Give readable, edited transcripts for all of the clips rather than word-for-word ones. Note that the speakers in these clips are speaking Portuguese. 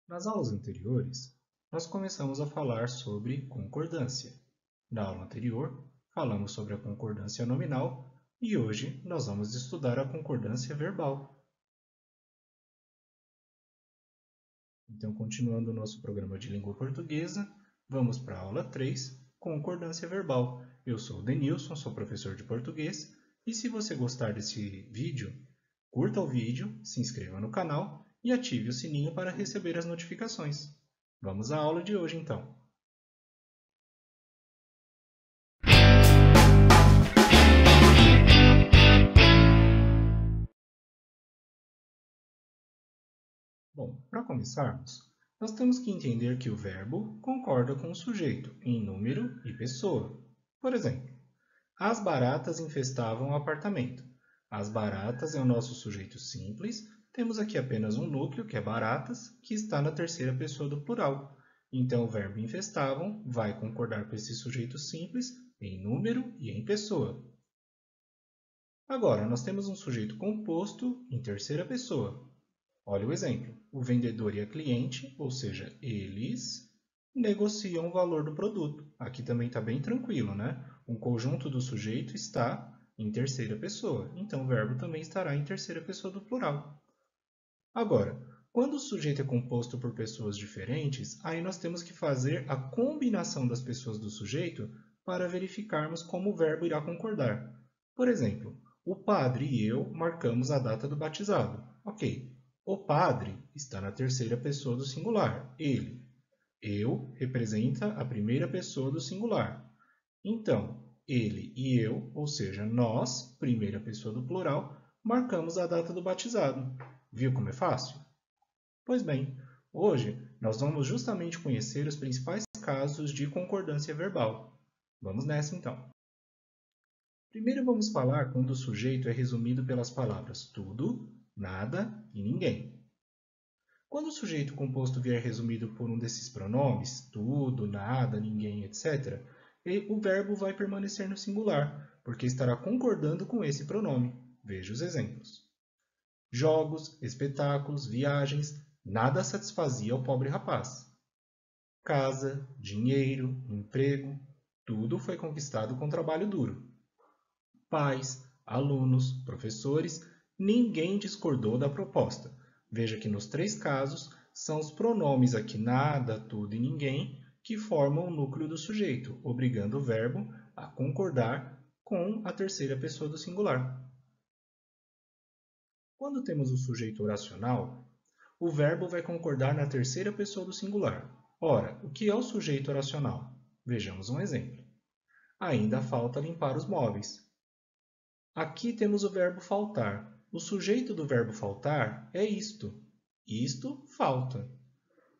Nas aulas anteriores, nós começamos a falar sobre concordância. Na aula anterior, falamos sobre a concordância nominal e hoje nós vamos estudar a concordância verbal. Então, continuando o nosso programa de língua portuguesa, vamos para a aula 3, concordância verbal. Eu sou o Denilson, sou professor de português, e se você gostar desse vídeo, curta o vídeo, se inscreva no canal e ative o sininho para receber as notificações. Vamos à aula de hoje, então. Bom, para começarmos, nós temos que entender que o verbo concorda com o sujeito em número e pessoa. Por exemplo, as baratas infestavam o apartamento. As baratas é o nosso sujeito simples. Temos aqui apenas um núcleo, que é baratas, que está na terceira pessoa do plural. Então, o verbo infestavam vai concordar com esse sujeito simples em número e em pessoa. Agora, nós temos um sujeito composto em terceira pessoa. Olha o exemplo. O vendedor e a cliente, ou seja, eles, negociam o valor do produto. Aqui também está bem tranquilo, né? Um conjunto do sujeito está em terceira pessoa, então o verbo também estará em terceira pessoa do plural. Agora, quando o sujeito é composto por pessoas diferentes, aí nós temos que fazer a combinação das pessoas do sujeito para verificarmos como o verbo irá concordar. Por exemplo, o padre e eu marcamos a data do batizado. Ok, o padre está na terceira pessoa do singular, ele. Eu representa a primeira pessoa do singular. Então, ele e eu, ou seja, nós, primeira pessoa do plural, marcamos a data do batizado. Viu como é fácil? Pois bem, hoje nós vamos justamente conhecer os principais casos de concordância verbal. Vamos nessa então. Primeiro vamos falar quando o sujeito é resumido pelas palavras tudo, nada e ninguém. Quando o sujeito composto vier resumido por um desses pronomes, tudo, nada, ninguém, etc., o verbo vai permanecer no singular, porque estará concordando com esse pronome. Veja os exemplos. Jogos, espetáculos, viagens, nada satisfazia o pobre rapaz. Casa, dinheiro, emprego, tudo foi conquistado com trabalho duro. Pais, alunos, professores, ninguém discordou da proposta. Veja que nos três casos são os pronomes aqui nada, tudo e ninguém que formam o núcleo do sujeito, obrigando o verbo a concordar com a terceira pessoa do singular. Quando temos o sujeito oracional, o verbo vai concordar na terceira pessoa do singular. Ora, o que é o sujeito oracional? Vejamos um exemplo. Ainda falta limpar os móveis. Aqui temos o verbo faltar. O sujeito do verbo faltar é isto. Isto falta.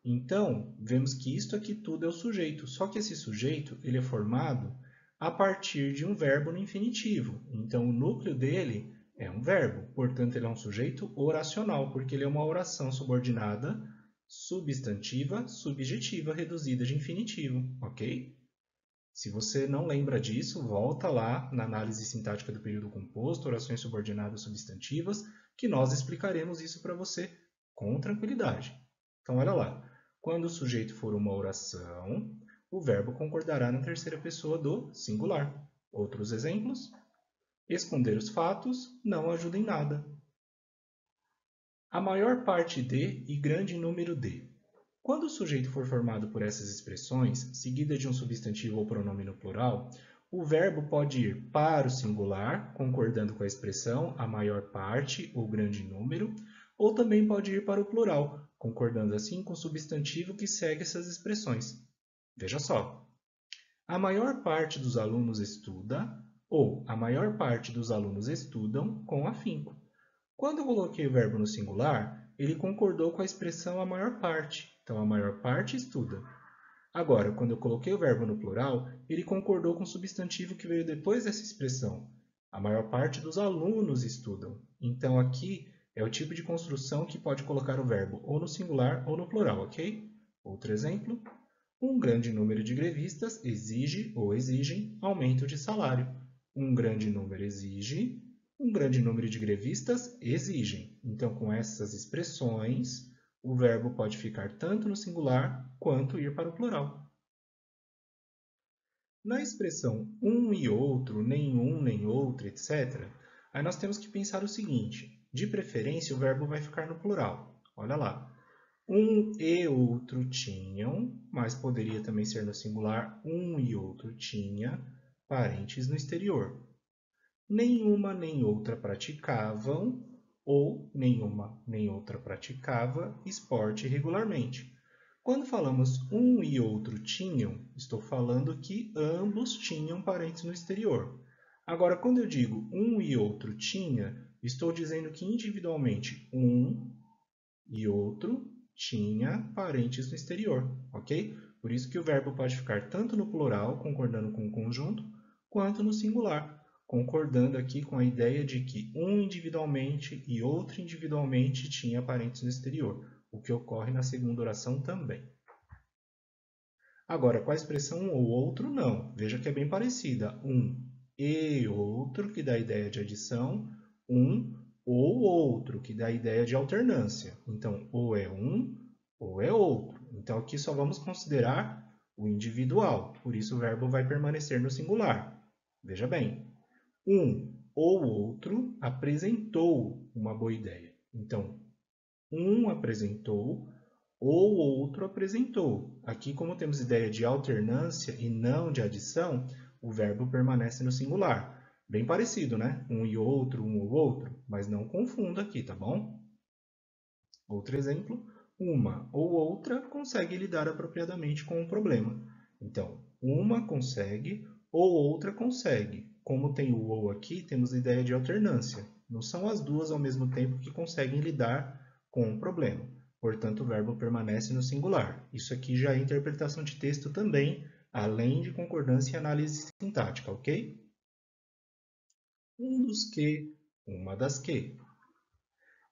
Então, vemos que isto aqui tudo é o sujeito, só que esse sujeito ele é formado a partir de um verbo no infinitivo. Então, o núcleo dele é um verbo, portanto, ele é um sujeito oracional, porque ele é uma oração subordinada, substantiva, subjetiva, reduzida de infinitivo, ok? Se você não lembra disso, volta lá na análise sintática do período composto, orações subordinadas substantivas, que nós explicaremos isso para você com tranquilidade. Então, olha lá. Quando o sujeito for uma oração, o verbo concordará na terceira pessoa do singular. Outros exemplos? Esconder os fatos não ajuda em nada. A maior parte de e grande número de. Quando o sujeito for formado por essas expressões, seguida de um substantivo ou pronome no plural, o verbo pode ir para o singular, concordando com a expressão a maior parte ou grande número, ou também pode ir para o plural, concordando assim com o substantivo que segue essas expressões. Veja só. A maior parte dos alunos estuda, ou a maior parte dos alunos estudam com afinco. Quando eu coloquei o verbo no singular, ele concordou com a expressão a maior parte. Então, a maior parte estuda. Agora, quando eu coloquei o verbo no plural, ele concordou com o substantivo que veio depois dessa expressão. A maior parte dos alunos estudam. Então, aqui é o tipo de construção que pode colocar o verbo ou no singular ou no plural, ok? Outro exemplo. Um grande número de grevistas exige ou exigem aumento de salário. Um grande número exige, um grande número de grevistas exigem. Então, com essas expressões, o verbo pode ficar tanto no singular quanto ir para o plural. Na expressão um e outro, nenhum, nem outro, etc., aí nós temos que pensar o seguinte: de preferência, o verbo vai ficar no plural. Olha lá. Um e outro tinham, mas poderia também ser no singular, um e outro tinha parentes no exterior. Nenhuma nem outra praticavam, ou nenhuma nem outra praticava esporte regularmente. Quando falamos um e outro tinham, estou falando que ambos tinham parentes no exterior. Agora, quando eu digo um e outro tinha, estou dizendo que individualmente um e outro tinha parentes no exterior, ok? Por isso que o verbo pode ficar tanto no plural, concordando com o conjunto, quanto no singular, concordando aqui com a ideia de que um individualmente e outro individualmente tinha parentes no exterior, o que ocorre na segunda oração também. Agora, com a expressão um ou outro, não. Veja que é bem parecida. Um e outro, que dá a ideia de adição, um ou outro, que dá a ideia de alternância. Então, ou é um ou é outro. Então, aqui só vamos considerar o individual, por isso o verbo vai permanecer no singular. Veja bem, um ou outro apresentou uma boa ideia. Então, um apresentou ou outro apresentou. Aqui, como temos ideia de alternância e não de adição, o verbo permanece no singular. Bem parecido, né? Um e outro, um ou outro, mas não confunda aqui, tá bom? Outro exemplo, uma ou outra consegue lidar apropriadamente com o problema. Então, uma consegue ou outra consegue. Como tem o ou aqui, temos a ideia de alternância. Não são as duas ao mesmo tempo que conseguem lidar com o problema. Portanto, o verbo permanece no singular. Isso aqui já é interpretação de texto também, além de concordância e análise sintática, ok? Um dos que, uma das que.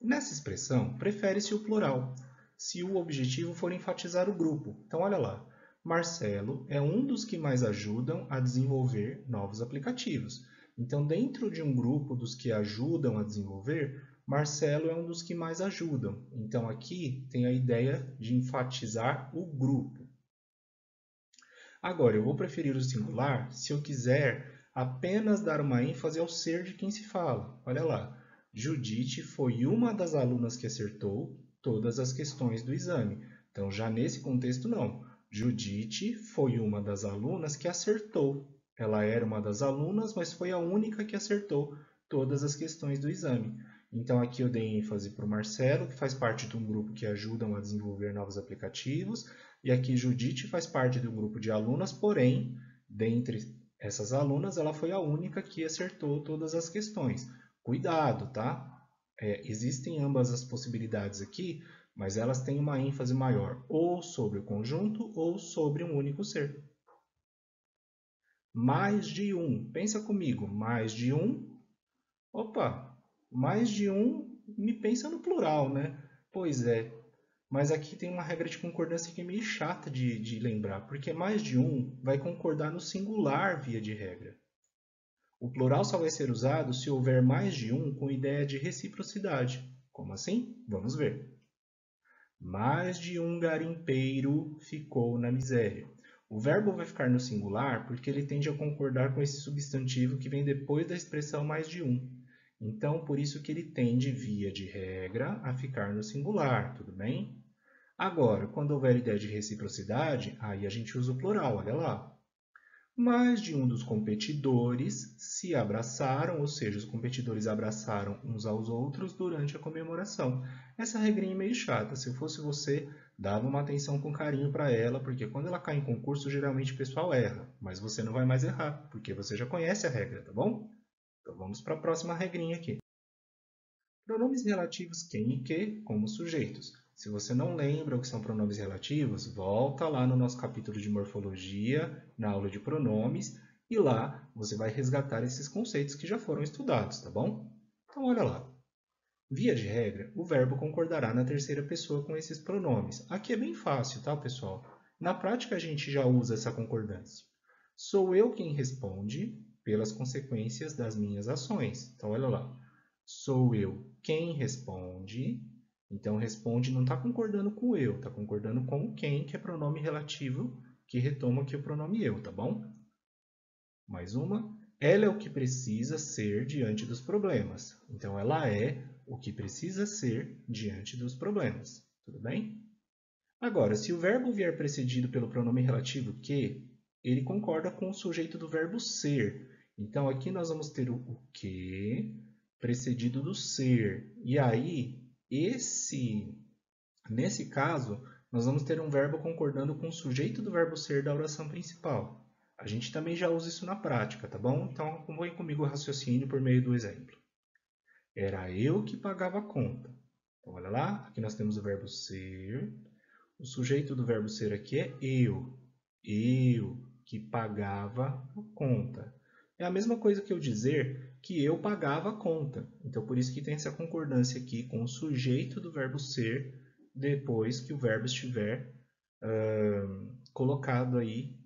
Nessa expressão, prefere-se o plural, se o objetivo for enfatizar o grupo. Então, olha lá. Marcelo é um dos que mais ajudam a desenvolver novos aplicativos. Então, dentro de um grupo dos que ajudam a desenvolver, Marcelo é um dos que mais ajudam. Então, aqui tem a ideia de enfatizar o grupo. Agora, eu vou preferir o singular se eu quiser apenas dar uma ênfase ao ser de quem se fala. Olha lá. Judite foi uma das alunas que acertou todas as questões do exame. Então, já nesse contexto, não. Judite foi uma das alunas que acertou. Ela era uma das alunas, mas foi a única que acertou todas as questões do exame. Então, aqui eu dei ênfase para o Marcelo, que faz parte de um grupo que ajudam a desenvolver novos aplicativos. E aqui Judite faz parte de um grupo de alunas, porém, dentre essas alunas, ela foi a única que acertou todas as questões. Cuidado, tá? Existem ambas as possibilidades aqui, mas elas têm uma ênfase maior ou sobre o conjunto ou sobre um único ser. Mais de um. Pensa comigo. Mais de um. Opa, mais de um me pensa no plural, né? Pois é. Mas aqui tem uma regra de concordância que é meio chata de lembrar, porque mais de um vai concordar no singular via de regra. O plural só vai ser usado se houver mais de um com ideia de reciprocidade. Como assim? Vamos ver. Mais de um garimpeiro ficou na miséria. O verbo vai ficar no singular porque ele tende a concordar com esse substantivo que vem depois da expressão mais de um. Então, por isso que ele tende, via de regra, a ficar no singular, tudo bem? Agora, quando houver ideia de reciprocidade, aí a gente usa o plural, olha lá. Mais de um dos competidores se abraçaram, ou seja, os competidores abraçaram uns aos outros durante a comemoração. Essa regrinha é meio chata. Se eu fosse você, dava uma atenção com carinho para ela, porque quando ela cai em concurso, geralmente o pessoal erra. Mas você não vai mais errar, porque você já conhece a regra, tá bom? Então vamos para a próxima regrinha aqui. Pronomes relativos quem e que como sujeitos. Se você não lembra o que são pronomes relativos, volta lá no nosso capítulo de morfologia, na aula de pronomes, e lá você vai resgatar esses conceitos que já foram estudados, tá bom? Então, olha lá. Via de regra, o verbo concordará na terceira pessoa com esses pronomes. Aqui é bem fácil, tá, pessoal? Na prática, a gente já usa essa concordância. Sou eu quem responde pelas consequências das minhas ações. Então, olha lá. Sou eu quem responde Então, responde não está concordando com o eu, está concordando com o quem, que é pronome relativo, que retoma aqui o pronome eu, tá bom? Mais uma. Ela é o que precisa ser diante dos problemas. Então, ela é o que precisa ser diante dos problemas. Tudo bem? Agora, se o verbo vier precedido pelo pronome relativo que, ele concorda com o sujeito do verbo ser. Então, aqui nós vamos ter o que precedido do ser. E aí, nesse caso, nós vamos ter um verbo concordando com o sujeito do verbo ser da oração principal. A gente também já usa isso na prática, tá bom? Então, acompanhe comigo o raciocínio por meio do exemplo. Era eu que pagava a conta. Então, olha lá, aqui nós temos o verbo ser. O sujeito do verbo ser aqui é eu. Eu que pagava a conta. É a mesma coisa que eu dizer que eu pagava a conta. Então, por isso que tem essa concordância aqui com o sujeito do verbo ser depois que o verbo estiver colocado aí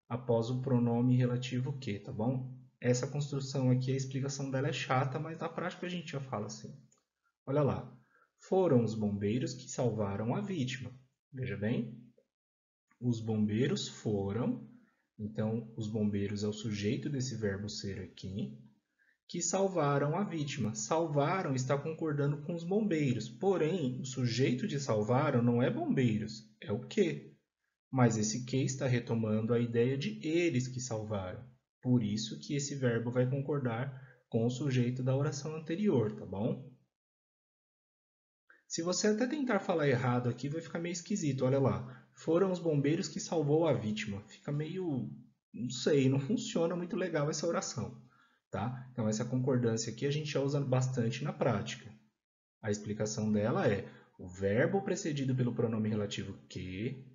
após o pronome relativo que, tá bom? Essa construção aqui, a explicação dela é chata, mas na prática a gente já fala assim. Olha lá. Foram os bombeiros que salvaram a vítima. Veja bem. Os bombeiros foram. Então, os bombeiros é o sujeito desse verbo ser aqui. Que salvaram a vítima. Salvaram está concordando com os bombeiros. Porém, o sujeito de salvaram não é bombeiros. É o que. Mas esse que está retomando a ideia de eles que salvaram. Por isso que esse verbo vai concordar com o sujeito da oração anterior, tá bom? Se você até tentar falar errado aqui, vai ficar meio esquisito. Olha lá. Foram os bombeiros que salvou a vítima. Fica meio... não sei, não funciona muito legal essa oração. Tá? Então, essa concordância aqui a gente já usa bastante na prática. A explicação dela é o verbo precedido pelo pronome relativo que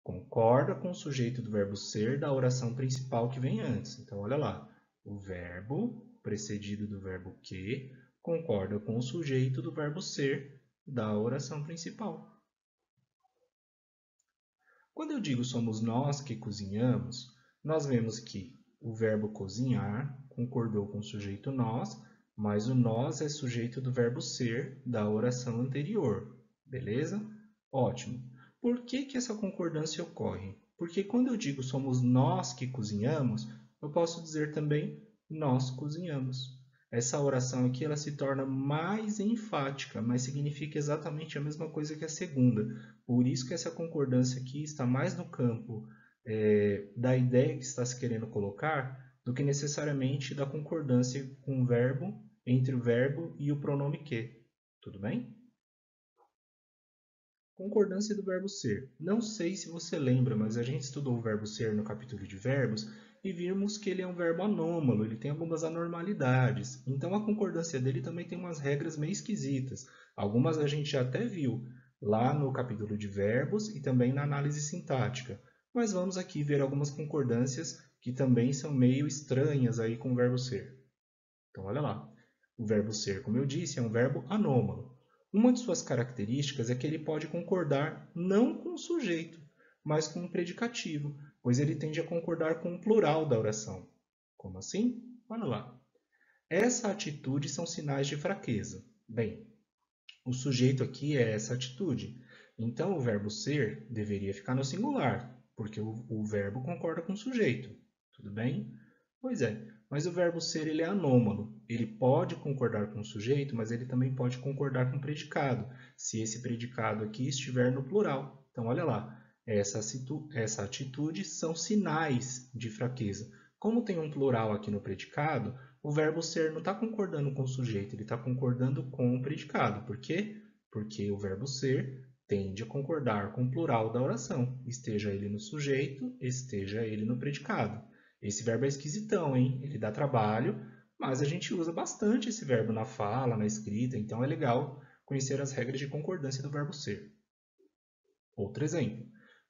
concorda com o sujeito do verbo ser da oração principal que vem antes. Então, olha lá. O verbo precedido do verbo que concorda com o sujeito do verbo ser da oração principal. Quando eu digo somos nós que cozinhamos, nós vemos que o verbo cozinhar concordou com o sujeito nós, mas o nós é sujeito do verbo ser da oração anterior. Beleza? Ótimo. Por que essa concordância ocorre? Porque quando eu digo somos nós que cozinhamos, eu posso dizer também nós cozinhamos. Essa oração aqui ela se torna mais enfática, mas significa exatamente a mesma coisa que a segunda. Por isso que essa concordância aqui está mais no campo da ideia que está se querendo colocar do que necessariamente da concordância com o verbo, entre o verbo e o pronome que. Tudo bem? Concordância do verbo ser. Não sei se você lembra, mas a gente estudou o verbo ser no capítulo de verbos e vimos que ele é um verbo anômalo, ele tem algumas anormalidades. Então a concordância dele também tem umas regras meio esquisitas. Algumas a gente já até viu lá no capítulo de verbos e também na análise sintática. Mas vamos aqui ver algumas concordâncias que também são meio estranhas aí com o verbo ser. Então olha lá. O verbo ser, como eu disse, é um verbo anômalo. Uma de suas características é que ele pode concordar não com o sujeito, mas com o predicativo, pois ele tende a concordar com o plural da oração. Como assim? Olha lá. Essa atitude são sinais de fraqueza. Bem, o sujeito aqui é essa atitude. Então, o verbo ser deveria ficar no singular, porque o verbo concorda com o sujeito. Tudo bem? Pois é, mas o verbo ser ele é anômalo. Ele pode concordar com o sujeito, mas ele também pode concordar com o predicado, se esse predicado aqui estiver no plural. Então, olha lá, essa atitude são sinais de fraqueza. Como tem um plural aqui no predicado, o verbo ser não está concordando com o sujeito, ele está concordando com o predicado. Por quê? Porque o verbo ser tende a concordar com o plural da oração, esteja ele no sujeito, esteja ele no predicado. Esse verbo é esquisitão, hein? Ele dá trabalho, mas a gente usa bastante esse verbo na fala, na escrita, então é legal conhecer as regras de concordância do verbo ser. Outro exemplo.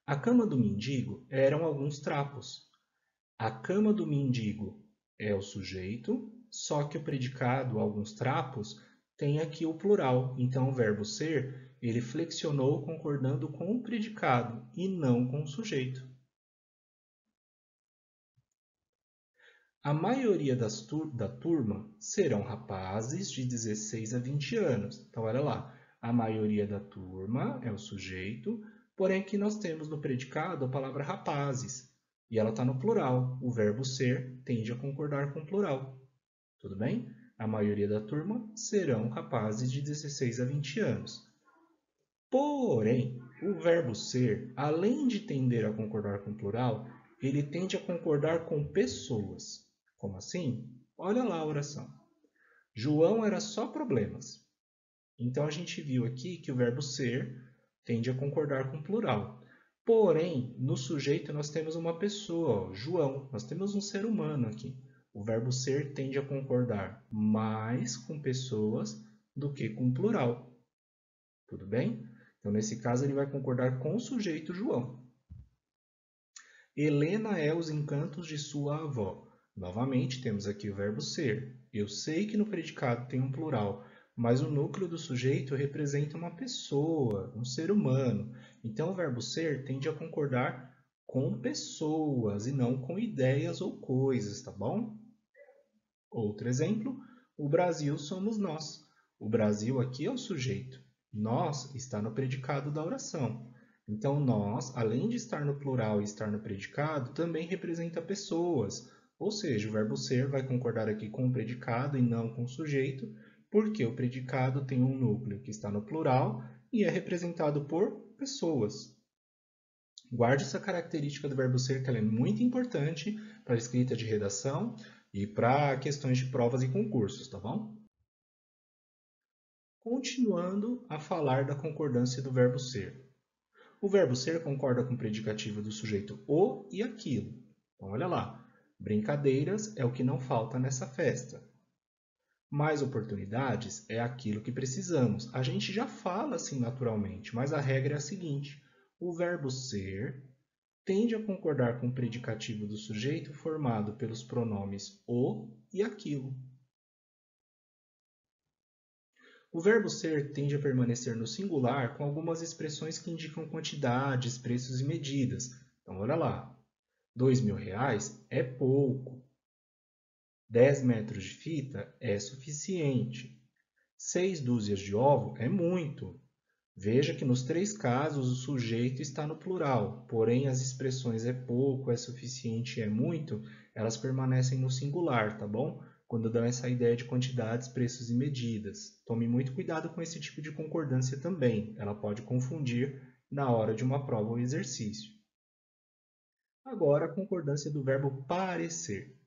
A cama do mendigo eram alguns trapos. A cama do mendigo é o sujeito, só que o predicado, alguns trapos, tem aqui o plural. Então, o verbo ser, ele flexionou concordando com o predicado e não com o sujeito. A maioria da turma serão rapazes de 16 a 20 anos. Então, olha lá. A maioria da turma é o sujeito, porém aqui nós temos no predicado a palavra rapazes, e ela está no plural. O verbo ser tende a concordar com o plural. Tudo bem? A maioria da turma serão rapazes de 16 a 20 anos. Porém, o verbo ser, além de tender a concordar com o plural, ele tende a concordar com pessoas. Como assim? Olha lá a oração. João era só problemas. Então, a gente viu aqui que o verbo ser tende a concordar com o plural. Porém, no sujeito nós temos uma pessoa, ó, João. Nós temos um ser humano aqui. O verbo ser tende a concordar mais com pessoas do que com o plural. Tudo bem? Então, nesse caso, ele vai concordar com o sujeito João. Helena é os encantos de sua avó. Novamente, temos aqui o verbo ser. Eu sei que no predicado tem um plural, mas o núcleo do sujeito representa uma pessoa, um ser humano. Então, o verbo ser tende a concordar com pessoas e não com ideias ou coisas, tá bom? Outro exemplo, o Brasil somos nós. O Brasil aqui é o sujeito. Nós está no predicado da oração. Então, nós, além de estar no plural e estar no predicado, também representa pessoas. Ou seja, o verbo ser vai concordar aqui com o predicado e não com o sujeito, porque o predicado tem um núcleo que está no plural e é representado por pessoas. Guarde essa característica do verbo ser, que ela é muito importante para a escrita de redação e para questões de provas e concursos, tá bom? Continuando a falar da concordância do verbo ser. O verbo ser concorda com o predicativo do sujeito o e aquilo. Então, olha lá. Brincadeiras é o que não falta nessa festa. Mais oportunidades é aquilo que precisamos. A gente já fala assim naturalmente, mas a regra é a seguinte. O verbo ser tende a concordar com o predicativo do sujeito formado pelos pronomes o e aquilo. O verbo ser tende a permanecer no singular com algumas expressões que indicam quantidades, preços e medidas. Então, olha lá. R$2.000 é pouco. 10 metros de fita é suficiente. 6 dúzias de ovo é muito. Veja que nos 3 casos o sujeito está no plural, porém as expressões é pouco, é suficiente e é muito, elas permanecem no singular, tá bom? Quando dão essa ideia de quantidades, preços e medidas. Tome muito cuidado com esse tipo de concordância também, ela pode confundir na hora de uma prova ou exercício. Agora, a concordância do verbo parecer.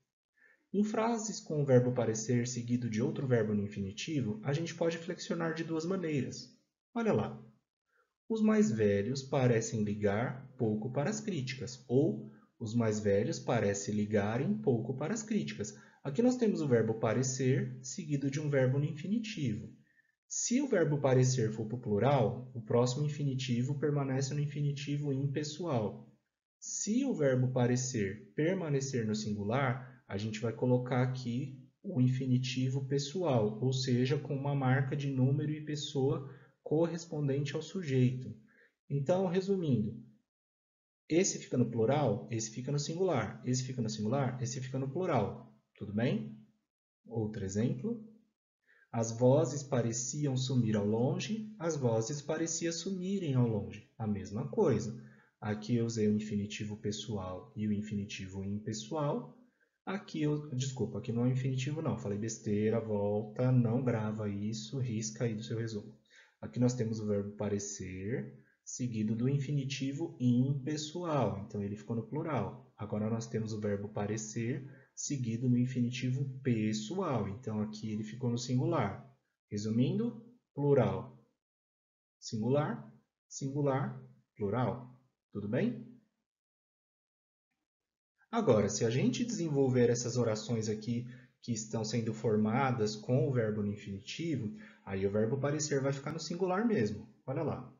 Em frases com o verbo parecer seguido de outro verbo no infinitivo, a gente pode flexionar de duas maneiras. Olha lá. Os mais velhos parecem ligar pouco para as críticas, ou os mais velhos parecem ligarem pouco para as críticas. Aqui nós temos o verbo parecer seguido de um verbo no infinitivo. Se o verbo parecer for para o plural, o próximo infinitivo permanece no infinitivo impessoal. Se o verbo parecer permanecer no singular, a gente vai colocar aqui o infinitivo pessoal, ou seja, com uma marca de número e pessoa correspondente ao sujeito. Então, resumindo, esse fica no plural, esse fica no singular, esse fica no singular, esse fica no plural. Tudo bem? Outro exemplo. As vozes pareciam sumir ao longe, as vozes pareciam sumirem ao longe. A mesma coisa. Aqui eu usei o infinitivo pessoal e o infinitivo impessoal. Aqui desculpa, aqui não é o infinitivo não, falei besteira, volta, não grava isso, risca aí do seu resumo. Aqui nós temos o verbo parecer, seguido do infinitivo impessoal, então ele ficou no plural. Agora nós temos o verbo parecer, seguido no infinitivo pessoal, então aqui ele ficou no singular. Resumindo, plural, singular, singular, plural. Tudo bem? Agora, se a gente desenvolver essas orações aqui que estão sendo formadas com o verbo no infinitivo, aí o verbo parecer vai ficar no singular mesmo. Olha lá.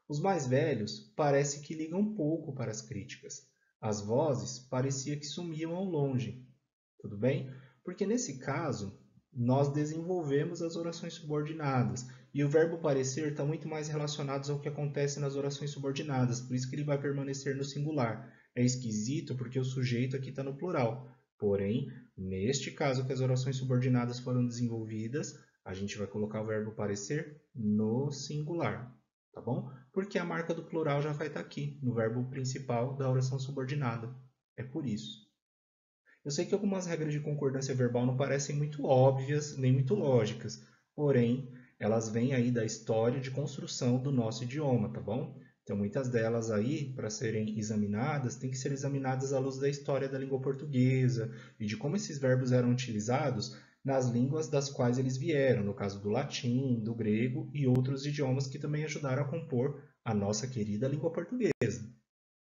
Os mais velhos parece que ligam pouco para as críticas. As vozes parecia que sumiam ao longe. Tudo bem? Porque nesse caso, nós desenvolvemos as orações subordinadas. E o verbo parecer está muito mais relacionado ao que acontece nas orações subordinadas, por isso que ele vai permanecer no singular. É esquisito porque o sujeito aqui está no plural. Porém, neste caso que as orações subordinadas foram desenvolvidas, A gente vai colocar o verbo parecer no singular, tá bom? Porque a marca do plural já vai estar aqui, no verbo principal da oração subordinada. É por isso. Eu sei que algumas regras de concordância verbal não parecem muito óbvias nem muito lógicas, porém, elas vêm aí da história de construção do nosso idioma, tá bom? Então, muitas delas aí, para serem examinadas, têm que ser examinadas à luz da história da língua portuguesa e de como esses verbos eram utilizados nas línguas das quais eles vieram, no caso do latim, do grego e outros idiomas que também ajudaram a compor a nossa querida língua portuguesa.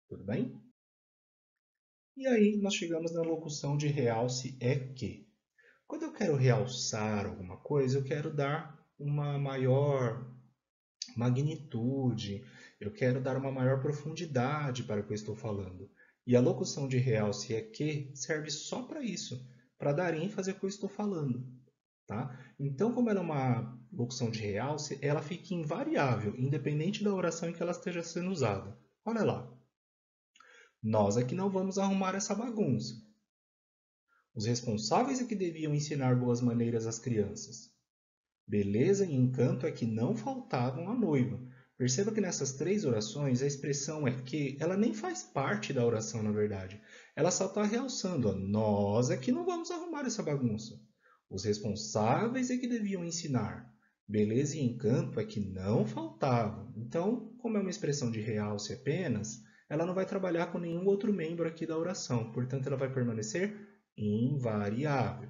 Tudo bem? E aí nós chegamos na locução de realce é que. Quando eu quero realçar alguma coisa, eu quero dar uma maior magnitude, eu quero dar uma maior profundidade para o que eu estou falando. E a locução de realce é que serve só para isso, para dar ênfase ao que eu estou falando. Tá? Então, como ela é uma locução de realce, ela fica invariável, independente da oração em que ela esteja sendo usada. Olha lá. Nós é que não vamos arrumar essa bagunça. Os responsáveis é que deviam ensinar boas maneiras às crianças. Beleza e encanto é que não faltavam à noiva. Perceba que nessas três orações a expressão é que ela nem faz parte da oração, na verdade. Ela só está realçando, ó, nós é que não vamos arrumar essa bagunça. Os responsáveis é que deviam ensinar. Beleza e encanto é que não faltavam. Então, como é uma expressão de realce apenas, ela não vai trabalhar com nenhum outro membro aqui da oração, portanto, ela vai permanecer invariável.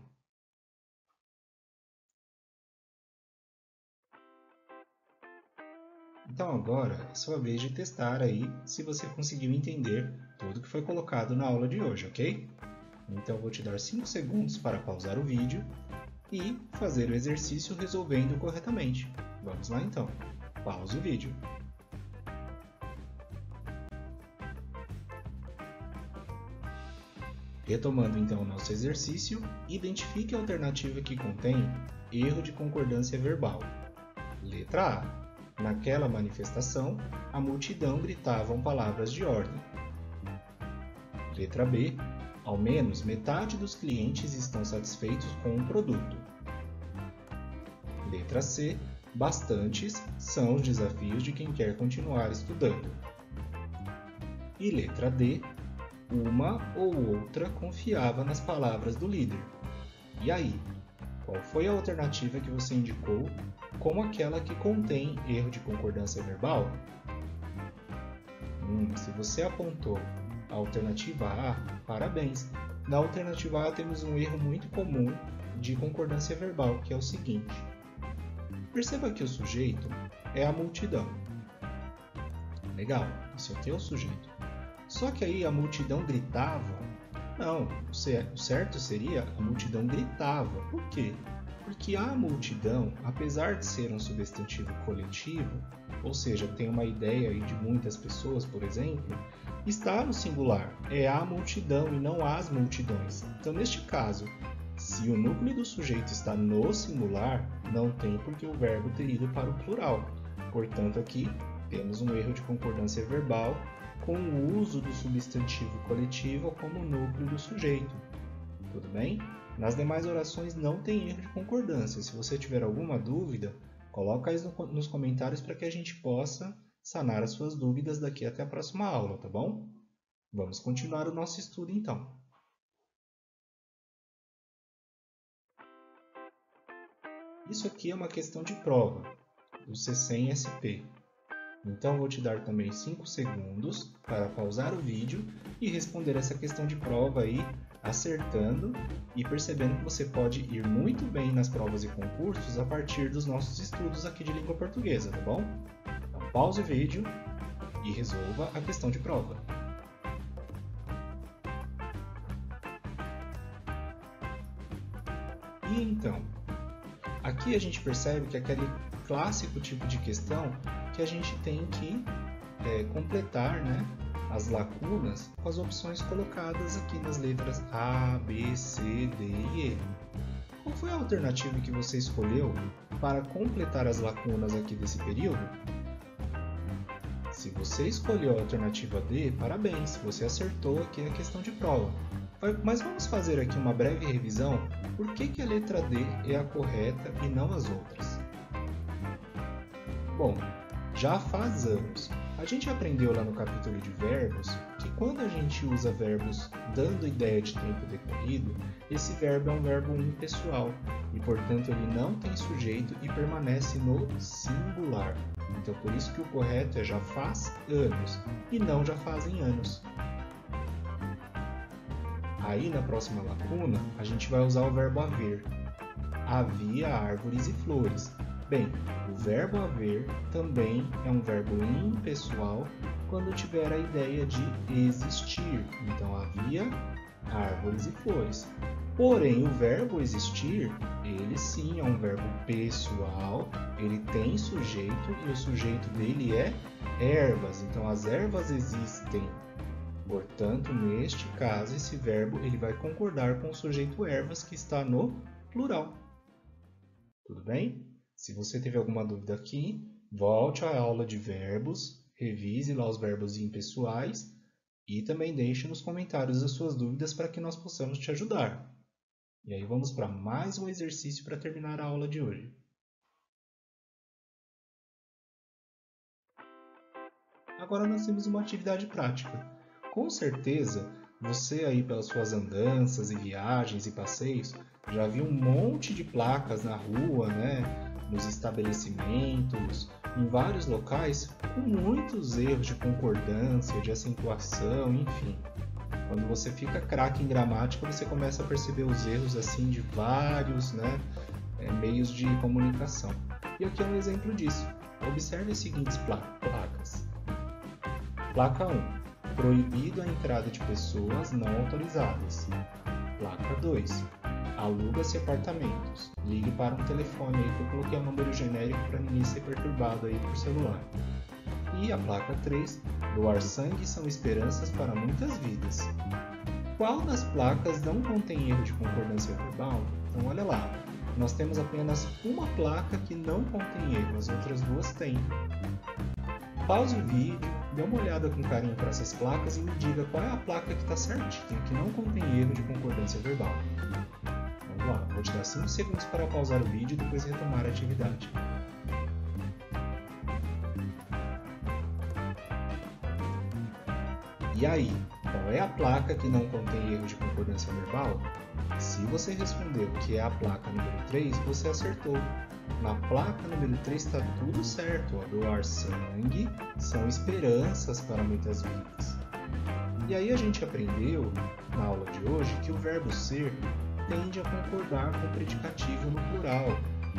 Então, agora é sua vez de testar aí se você conseguiu entender tudo que foi colocado na aula de hoje, ok? Então, eu vou te dar 5 segundos para pausar o vídeo e fazer o exercício resolvendo corretamente. Vamos lá, então. Pause o vídeo. Retomando então o nosso exercício, identifique a alternativa que contém erro de concordância verbal. Letra A. Naquela manifestação, a multidão gritavam palavras de ordem. Letra B. Ao menos metade dos clientes estão satisfeitos com o produto. Letra C. Bastantes são os desafios de quem quer continuar estudando. E letra D. Uma ou outra confiava nas palavras do líder. E aí, qual foi a alternativa que você indicou como aquela que contém erro de concordância verbal? Se você apontou a alternativa A, parabéns! Na alternativa A temos um erro muito comum de concordância verbal, que é o seguinte. Perceba que o sujeito é a multidão. Legal, esse aqui é o sujeito. Só que aí a multidão gritava. Não, o certo seria a multidão gritava. Por quê? Porque a multidão, apesar de ser um substantivo coletivo, ou seja, tem uma ideia aí de muitas pessoas, por exemplo, está no singular. É a multidão e não as multidões. Então, neste caso, se o núcleo do sujeito está no singular, não tem por que o verbo ter ido para o plural. Portanto, aqui temos um erro de concordância verbal com o uso do substantivo coletivo como núcleo do sujeito. Tudo bem? Nas demais orações não tem erro de concordância. Se você tiver alguma dúvida, coloca aí nos comentários para que a gente possa sanar as suas dúvidas daqui até a próxima aula, tá bom? Vamos continuar o nosso estudo então. Isso aqui é uma questão de prova, do C100SP. Então, vou te dar também 5 segundos para pausar o vídeo e responder essa questão de prova aí, acertando e percebendo que você pode ir muito bem nas provas e concursos a partir dos nossos estudos aqui de língua portuguesa, tá bom? Então, pause o vídeo e resolva a questão de prova. E então, aqui a gente percebe que é aquele clássico tipo de questão que a gente tem que completar, né, as lacunas com as opções colocadas aqui nas letras A, B, C, D e E. Qual foi a alternativa que você escolheu para completar as lacunas aqui desse período? Se você escolheu a alternativa D, parabéns, você acertou aqui na questão de prova. Mas vamos fazer aqui uma breve revisão por que a letra D é a correta e não as outras. Bom, já faz anos. A gente aprendeu lá no capítulo de verbos que quando a gente usa verbos dando ideia de tempo decorrido, esse verbo é um verbo impessoal e, portanto, ele não tem sujeito e permanece no singular. Então, por isso que o correto é já faz anos e não já fazem anos. Aí, na próxima lacuna, a gente vai usar o verbo haver. Havia árvores e flores. Bem, o verbo haver também é um verbo impessoal quando tiver a ideia de existir. Então, havia árvores e flores. Porém, o verbo existir, ele sim é um verbo pessoal, ele tem sujeito e o sujeito dele é ervas. Então, as ervas existem. Portanto, neste caso, esse verbo ele vai concordar com o sujeito ervas que está no plural. Tudo bem? Se você teve alguma dúvida aqui, volte à aula de verbos, revise lá os verbos impessoais e também deixe nos comentários as suas dúvidas para que nós possamos te ajudar. E aí vamos para mais um exercício para terminar a aula de hoje. Agora nós temos uma atividade prática. Com certeza, você aí pelas suas andanças e viagens e passeios já viu um monte de placas na rua, né? Nos estabelecimentos, em vários locais, com muitos erros de concordância, de acentuação, enfim. Quando você fica craque em gramática, você começa a perceber os erros assim de vários meios de comunicação. E aqui é um exemplo disso. Observe as seguintes placas. Placa 1. Proibido a entrada de pessoas não autorizadas. Placa 2. Aluga-se apartamentos. Ligue para um telefone aí que eu coloquei o número genérico para ninguém ser perturbado aí por celular. E a placa 3. Doar sangue são esperanças para muitas vidas. Qual das placas não contém erro de concordância verbal? Então olha lá, nós temos apenas uma placa que não contém erro, as outras duas têm. Pause o vídeo, dê uma olhada com carinho para essas placas e me diga qual é a placa que está certinha, que não contém erro de concordância verbal. Vamos lá, vou te dar 5 segundos para pausar o vídeo e depois retomar a atividade. E aí, qual é a placa que não contém erro de concordância verbal? Se você respondeu que é a placa número 3, você acertou. Na placa número 3 está tudo certo. Doar sangue são esperanças para muitas vidas. E aí a gente aprendeu, na aula de hoje, que o verbo ser tende a concordar com o predicativo no plural.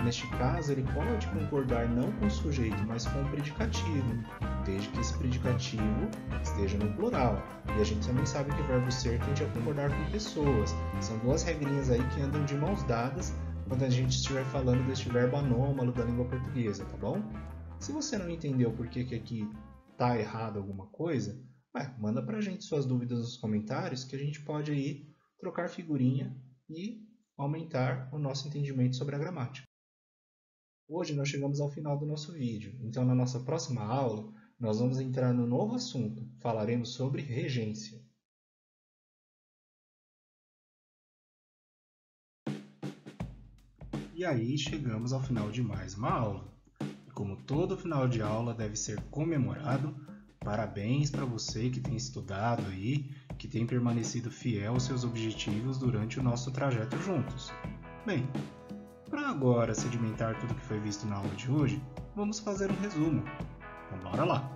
Neste caso, ele pode concordar não com o sujeito, mas com o predicativo, desde que esse predicativo esteja no plural. E a gente também sabe que o verbo ser tende a concordar com pessoas. São duas regrinhas aí que andam de mãos dadas quando a gente estiver falando deste verbo anômalo da língua portuguesa, tá bom? Se você não entendeu por que aqui está errado alguma coisa, manda pra gente suas dúvidas nos comentários que a gente pode aí trocar figurinha e aumentar o nosso entendimento sobre a gramática. Hoje nós chegamos ao final do nosso vídeo, então na nossa próxima aula nós vamos entrar no novo assunto, falaremos sobre regência. E aí chegamos ao final de mais uma aula. E como todo final de aula deve ser comemorado, parabéns para você que tem estudado aí, que tem permanecido fiel aos seus objetivos durante o nosso trajeto juntos. Bem, para agora sedimentar tudo que foi visto na aula de hoje, vamos fazer um resumo. Então bora lá!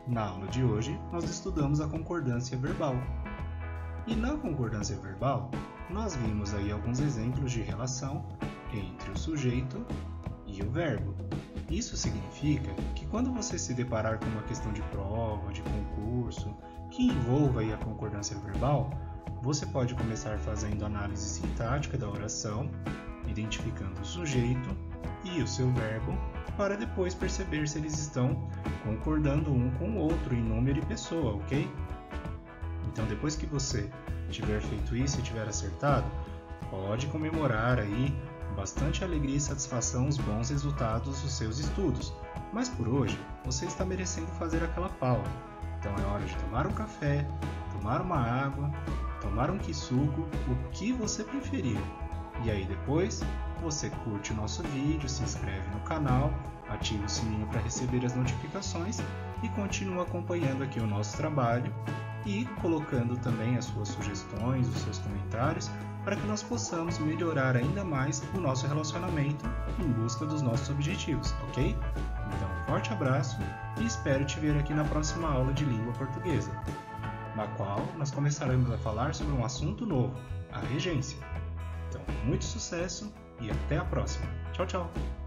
Na aula de hoje, nós estudamos a concordância verbal. E na concordância verbal, nós vimos aí alguns exemplos de relação entre o sujeito e o verbo. Isso significa que quando você se deparar com uma questão de prova, de concurso, que envolva aí a concordância verbal, você pode começar fazendo análise sintática da oração, identificando o sujeito e o seu verbo, para depois perceber se eles estão concordando um com o outro em número e pessoa, ok? Então, depois que você tiver feito isso e tiver acertado, pode comemorar aí com bastante alegria e satisfação os bons resultados dos seus estudos. Mas por hoje, você está merecendo fazer aquela pausa. Então é hora de tomar um café, tomar uma água, tomar um suco, o que você preferir. E aí depois você curte o nosso vídeo, se inscreve no canal, ativa o sininho para receber as notificações e continua acompanhando aqui o nosso trabalho e colocando também as suas sugestões, os seus comentários, para que nós possamos melhorar ainda mais o nosso relacionamento em busca dos nossos objetivos, ok? Então, um forte abraço e espero te ver aqui na próxima aula de língua portuguesa, na qual nós começaremos a falar sobre um assunto novo, a regência. Então, muito sucesso e até a próxima. Tchau, tchau!